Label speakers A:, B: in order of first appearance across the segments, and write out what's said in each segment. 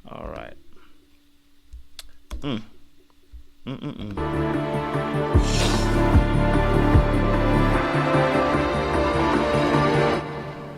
A: All right. Mm. Mm-mm-mm.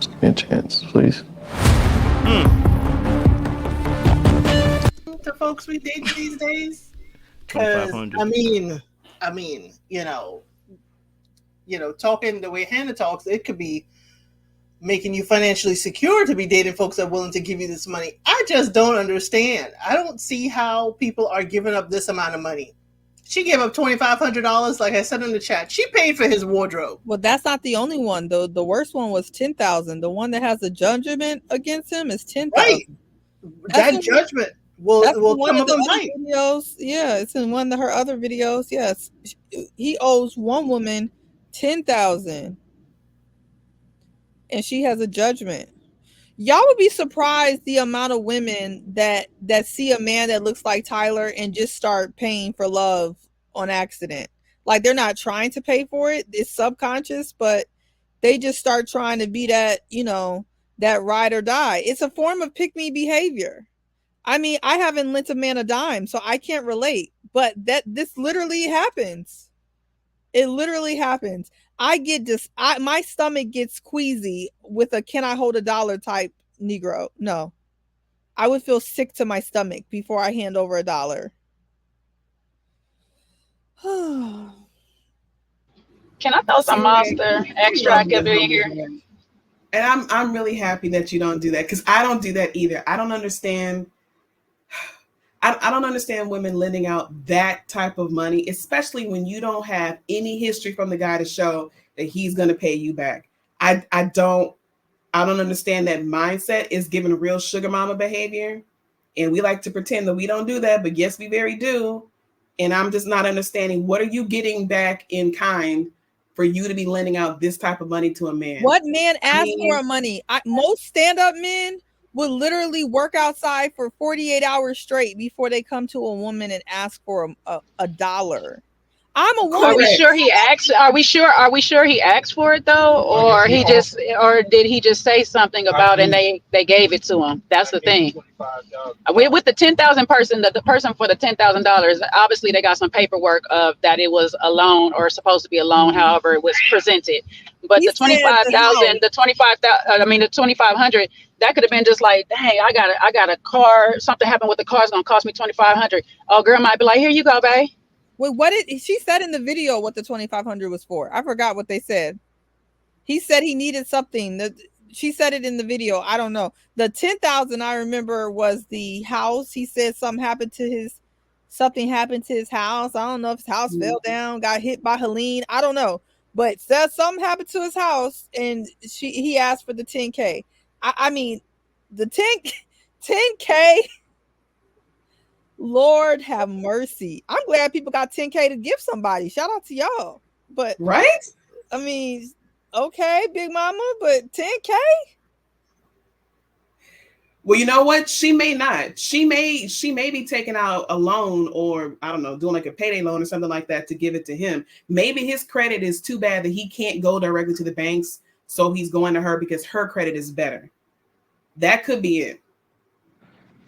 B: Give me a chance, please.
C: To folks we date these days, because
A: 2,500.
C: I mean, talking the way Hannah talks, it could be making you financially secure to be dating folks that are willing to give you this money. I just don't understand. I don't see how people are giving up this amount of money. She gave up $2,500, like I said in the chat. She paid for his wardrobe.
D: Well, that's not the only one. The worst one was 10,000. The one that has a judgment against him is 10,000.
C: Right. That judgment will come up and bite.
D: Videos. Yeah, it's in one of her other videos. Yes, he owes one woman 10,000, and she has a judgment. Y'all would be surprised the amount of women that see a man that looks like Tyler and just start paying for love on accident. Like they're not trying to pay for it; it's subconscious, but they just start trying to be that, that ride or die. It's a form of pick me behavior. I mean, I haven't lent a man a dime, so I can't relate. But this literally happens. It literally happens. I get this. My stomach gets queasy with a "can I hold a dollar" type Negro. No, I would feel sick to my stomach before I hand over a dollar.
E: Can I throw some Monster extract up in here?
F: And I'm really happy that you don't do that, because I don't do that either. I don't understand. I don't understand women lending out that type of money, especially when you don't have any history from the guy to show that he's going to pay you back. I don't understand that mindset. Is given real sugar mama behavior. And we like to pretend that we don't do that, but yes, we very do. And I'm just not understanding, what are you getting back in kind for you to be lending out this type of money to a man?
D: What man asks for money? Most stand-up men would literally work outside for 48 hours straight before they come to a woman and ask for a dollar. I'm a woman.
E: Are we sure he asked? Are we sure he asked for it though, or did he just say something about it and they gave it to him? That's the thing. With the 10,000 person, the person for the $10,000, obviously they got some paperwork of that it was a loan or supposed to be a loan, however it was presented. But the 25,000, the 25,000, the 2,500, that could have been just like, dang, I got a car. Something happened with the car. It's gonna cost me 2,500. Oh, girl might be like, here you go, babe.
D: Wait, what did she said in the video? What the 2,500 was for? I forgot what they said. He said he needed something. She said it in the video. I don't know. The 10,000 I remember was the house. He said something happened to his house. I don't know if his house fell down, got hit by Helene. I don't know, but said something happened to his house, and he asked for the 10K. I mean, the 10K. Lord have mercy. I'm glad people got 10K to give somebody. Shout out to y'all. But
F: right?
D: I mean, okay, big mama, but 10K?
F: Well, you know what? She may not. She may be taking out a loan, or I don't know, doing like a payday loan or something like that to give it to him. Maybe his credit is too bad that he can't go directly to the banks, so he's going to her because her credit is better. That could be it.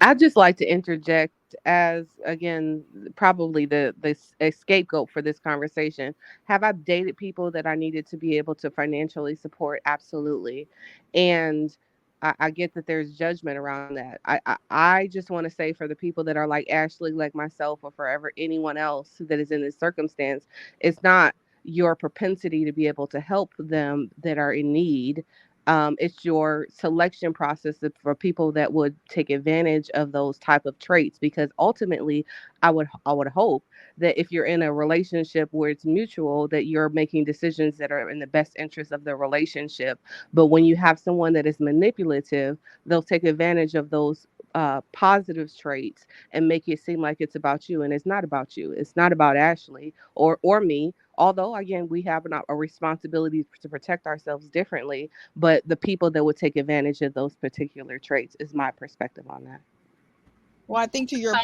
G: I'd just like to interject as, again, probably the scapegoat for this conversation. Have I dated people that I needed to be able to financially support? Absolutely. And I get that there's judgment around that. I just want to say, for the people that are like Ashley, like myself, or forever anyone else that is in this circumstance, it's not your propensity to be able to help them that are in need. It's your selection process for people that would take advantage of those type of traits, because ultimately I would hope that if you're in a relationship where it's mutual, that you're making decisions that are in the best interest of the relationship. But when you have someone that is manipulative, they'll take advantage of those positive traits and make it seem like it's about you, and it's not about you. It's not about Ashley or me. Although, again, we have a responsibility to protect ourselves differently, but the people that would take advantage of those particular traits is my perspective on that.
D: Well, I think to your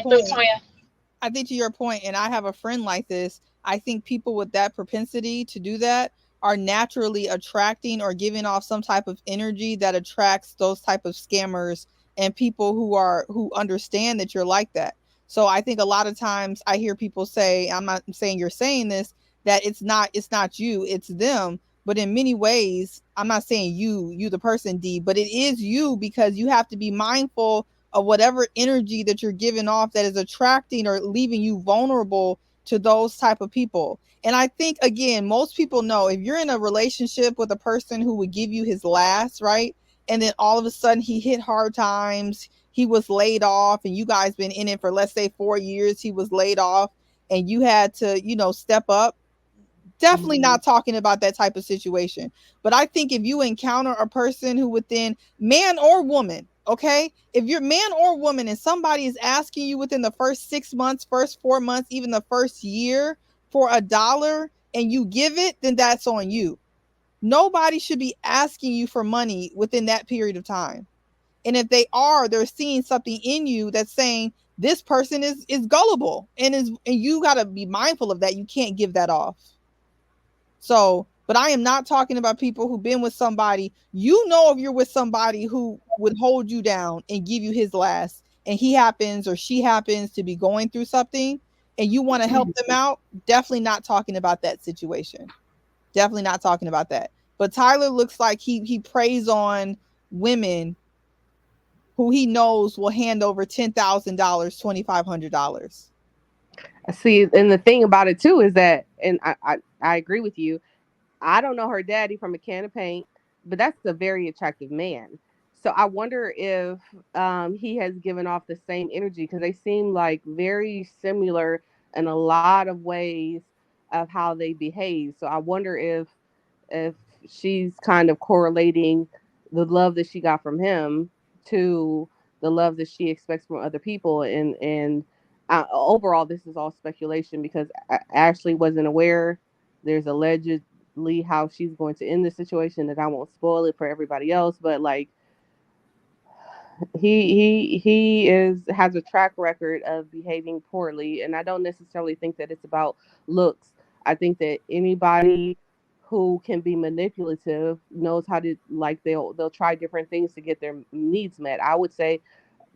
D: point, and I have a friend like this, I think people with that propensity to do that are naturally attracting or giving off some type of energy that attracts those type of scammers and people who understand that you're like that. So I think a lot of times I hear people say, I'm not saying you're saying this, that it's not you, it's them. But in many ways, I'm not saying you the person, D, but it is you, because you have to be mindful of whatever energy that you're giving off that is attracting or leaving you vulnerable to those type of people. And I think, again, most people know if you're in a relationship with a person who would give you his last, right? And then all of a sudden he hit hard times, he was laid off, and you guys been in it for, let's say, 4 years, he was laid off, and you had to, step up. Definitely not talking about that type of situation. But I think if you encounter a person who within, man or woman, okay, if you're man or woman and somebody is asking you within the first 6 months, first 4 months, even the first year for $1 and you give it, then that's on you. Nobody should be asking you for money within that period of time. And if they are, they're seeing something in you that's saying this person is gullible, and you got to be mindful of that. You can't give that off. So, but I am not talking about people who've been with somebody. If you're with somebody who would hold you down and give you his last, and he happens or she happens to be going through something and you want to help them out, definitely not talking about that situation. Definitely not talking about that. But Tyler looks like he preys on women who he knows will hand over $10,000, $2,500.
G: See, and the thing about it too is that, and I agree with you. I don't know her daddy from a can of paint, but that's a very attractive man. So I wonder if he has given off the same energy, because they seem like very similar in a lot of ways of how they behave. So I wonder if she's kind of correlating the love that she got from him to the love that she expects from other people. And overall, this is all speculation because I actually wasn't aware. There's allegedly how she's going to end the situation, that I won't spoil it for everybody else, but like he has a track record of behaving poorly, and I don't necessarily think that it's about looks. I think that anybody who can be manipulative knows how to, like, they'll try different things to get their needs met. I would say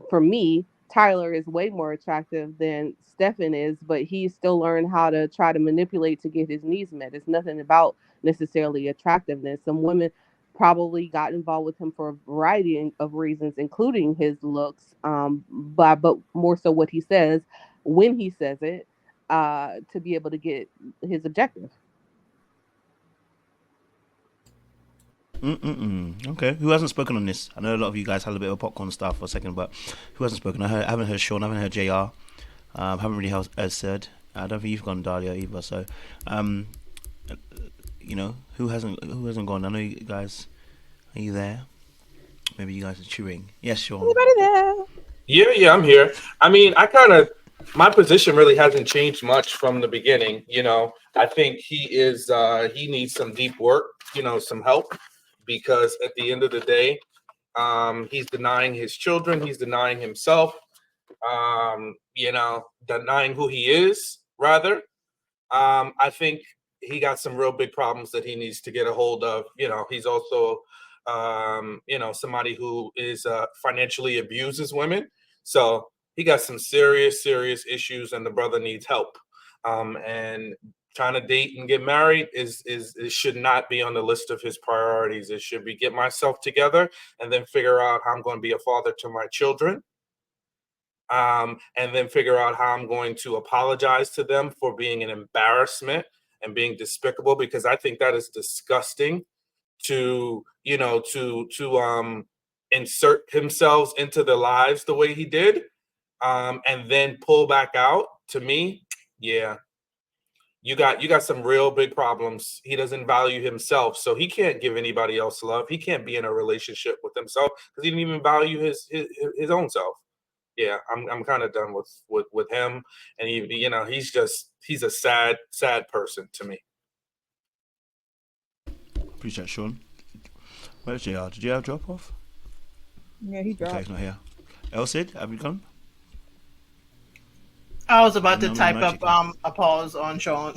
G: for me, Tyler is way more attractive than Stefan is, but he still learned how to try to manipulate to get his needs met. It's nothing about necessarily attractiveness. Some women probably got involved with him for a variety of reasons, including his looks, but more so what he says when he says it, to be able to get his objective.
A: Okay, who hasn't spoken on this? I know a lot of you guys had a bit of popcorn stuff for a second, but who hasn't spoken? I haven't heard Sean, I haven't heard JR, haven't really heard Sid. I don't think you've gone, Dahlia, either. So, who hasn't gone? I know you guys. Are you there? Maybe you guys are chewing. Yes, Sean.
D: Anybody there?
H: Yeah, I'm here. I mean, my position really hasn't changed much from the beginning. I think he needs some deep work, some help, because at the end of the day, he's denying his children, he's denying himself, denying who he is, rather. I think he got some real big problems that he needs to get a hold of. He's also, somebody who is financially abuses women. So he got some serious issues, and the brother needs help. And trying to date and get married is should not be on the list of his priorities. It should be get myself together and then figure out how I'm going to be a father to my children. And then figure out how I'm going to apologize to them for being an embarrassment and being despicable, because I think that is disgusting to insert himself into their lives the way he did, and then pull back out. To me, yeah, you got some real big problems. He doesn't value himself, so he can't give anybody else love. He can't be in a relationship with himself because he didn't even value his own self. Yeah, I'm kind of done with him, and he's a sad person to me.
A: Appreciate it, Sean. Where's JR? Did JR drop off?
D: Yeah, he dropped.
A: Okay, he's not here. Elsid, have you gone?
C: I was about to type up a pause on Sean.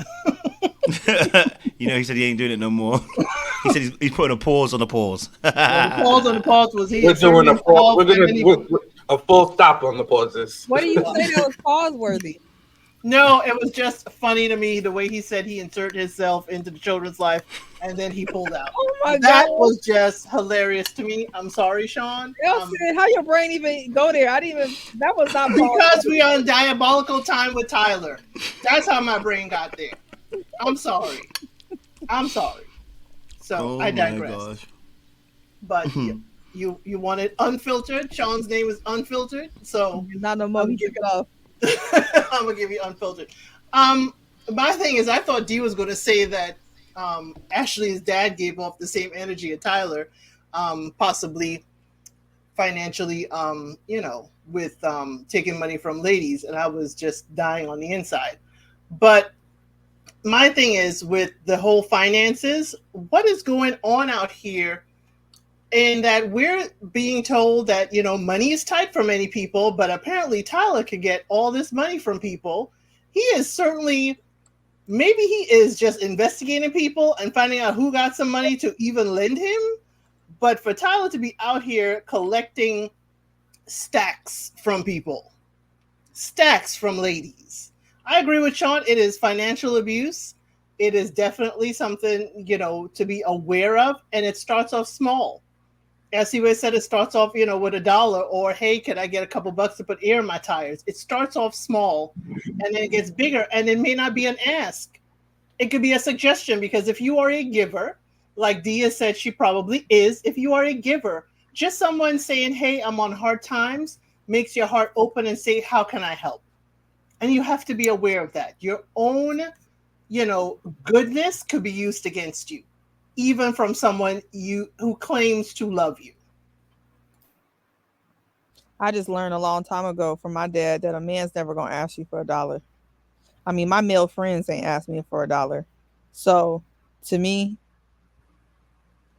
A: He said he ain't doing it no more. He said he's putting a pause on the pause.
C: The pause on the pause was he.
H: We're doing a pause. We're gonna a full stop on the pauses.
D: What do you say that was pause worthy?
C: No, it was just funny to me the way he said he inserted himself into the children's life and then he pulled out.
D: Oh my
C: That
D: God.
C: was just hilarious to me. I'm sorry, Sean.
D: How your brain even go there? I didn't even. That was not
C: because we are in diabolical time with Tyler. That's how my brain got there. I'm sorry. So I digress. But you want it unfiltered. Sean's name is unfiltered, so
D: not no more. He took it off.
C: I'm gonna give you unfiltered. My thing is, I thought Dee was gonna say that Ashley's dad gave off the same energy as Tyler, possibly financially, with taking money from ladies, and I was just dying on the inside. But my thing is with the whole finances, what is going on out here? And that we're being told that, money is tight for many people, but apparently Tyler could get all this money from people. He is certainly, maybe he is just investigating people and finding out who got some money to even lend him. But for Tyler to be out here collecting stacks from people, stacks from ladies. I agree with Sean. It is financial abuse. It is definitely something, to be aware of. And it starts off small. As he said, it starts off, with $1 or, hey, can I get a couple bucks to put air in my tires? It starts off small and then it gets bigger, and it may not be an ask. It could be a suggestion, because if you are a giver, like Dia said she probably is, if you are a giver, just someone saying, hey, I'm on hard times, makes your heart open and say, how can I help? And you have to be aware of that. Your own, goodness could be used against you, even from someone who claims to love you.
D: I just learned a long time ago from my dad that a man's never gonna ask you for $1. I mean, my male friends ain't asked me for $1. So to me,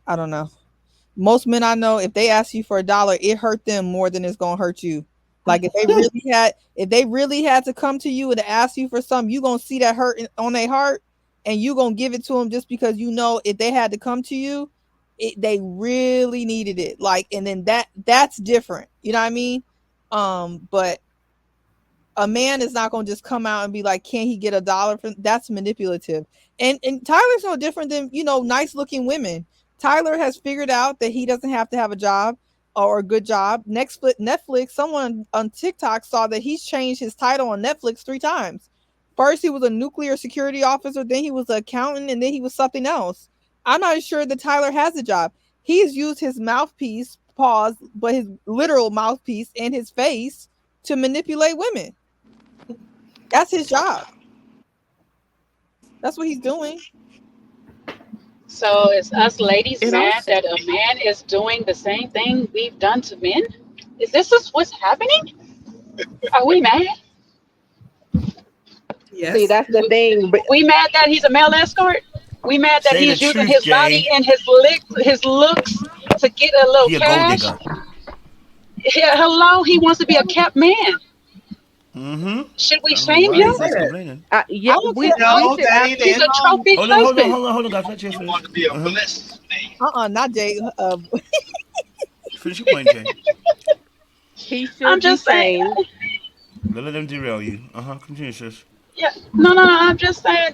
D: I don't know. Most men I know, if they ask you for $1, it hurt them more than it's gonna hurt you. Like if they really had to come to you and ask you for something, you gonna see that hurt on their heart, and you gonna give it to them just because if they had to come to you, they really needed it. Like, and then that's different. You know what I mean? But a man is not gonna just come out and be like, can he get $1 from? That's manipulative. And Tyler's no different than nice looking women. Tyler has figured out that he doesn't have to have a job or a good job. Netflix, someone on TikTok saw that he's changed his title on Netflix 3 times. First, he was a nuclear security officer, then he was an accountant, and then he was something else. I'm not sure that Tyler has a job. He's used his mouthpiece, but his literal mouthpiece and his face to manipulate women. That's his job. That's what he's doing.
E: So is us ladies mad that a man is doing the same thing we've done to men? Is this what's happening? Are we mad?
F: Yes.
G: See, that's the thing. But
E: we mad that he's a male escort? We mad that he's using his body and his looks to get a little cash? Yeah, hello, he wants to be a kept man. Mm-hmm. Should we shame him?
G: Yeah, we should.
E: He's a trophy husband.
A: Hold on, guys. Let Jay
I: want to be a blessed man.
D: Not Jay.
A: Finish your point, Jay.
G: He should.
E: I'm just saying.
A: Don't let them derail you. Continue, sis.
E: Yeah, no. I'm just saying,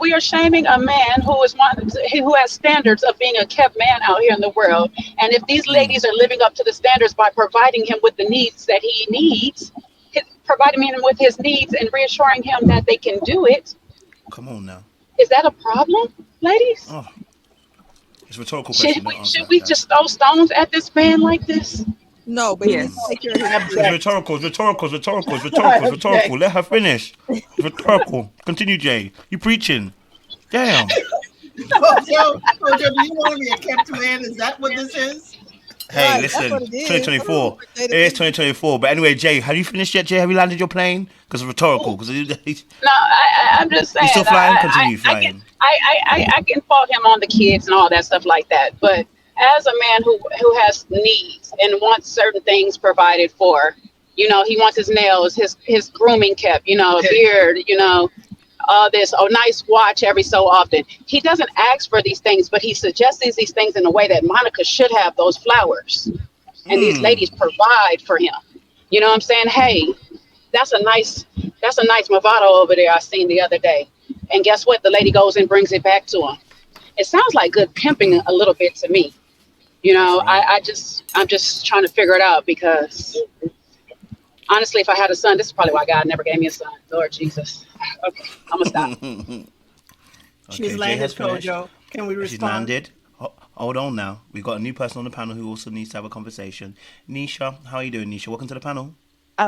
E: we are shaming a man who has standards of being a kept man out here in the world. And if these ladies are living up to the standards by providing him with the needs that he needs, providing him with his needs and reassuring him that they can do it.
A: Come on now.
E: Is that a problem, ladies?
A: Oh, it's a rhetorical question.
E: Should we just throw stones at this man like this?
D: No, but
A: yes. It's rhetorical. Let her finish. It's rhetorical. Continue, Jay. You preaching. Damn.
C: Joe, do you want to be a kept man? Is that what this is?
A: Hey, right, listen, 2024. It is 2024. But anyway, Jay, have you finished yet, Jay? Have you landed your plane? Because it's rhetorical.
E: No, I'm just saying.
A: You still flying? Continue flying.
E: I can fault him on the kids and all that stuff like that. But as a man who has needs and wants certain things provided for, he wants his nails, his grooming kept, beard, this nice watch every so often. He doesn't ask for these things, but he suggests these things in a way that Monica should have those flowers, and these ladies provide for him. You know what I'm saying? Hey, that's a nice Movado over there I seen the other day. And guess what? The lady goes and brings it back to him. It sounds like good pimping a little bit to me. You know, I'm just trying to figure it out, because honestly, if I had a son, this is probably why God never gave me a son. Lord Jesus. Okay, I'm gonna stop.
C: She's
A: Jay
C: landed,
A: has finished.
C: Kojo. Can we
A: She's
C: respond?
A: landed. Hold on now. We've got a new person on the panel who also needs to have a conversation. Nisha, how are you doing, Nisha? Welcome to the panel.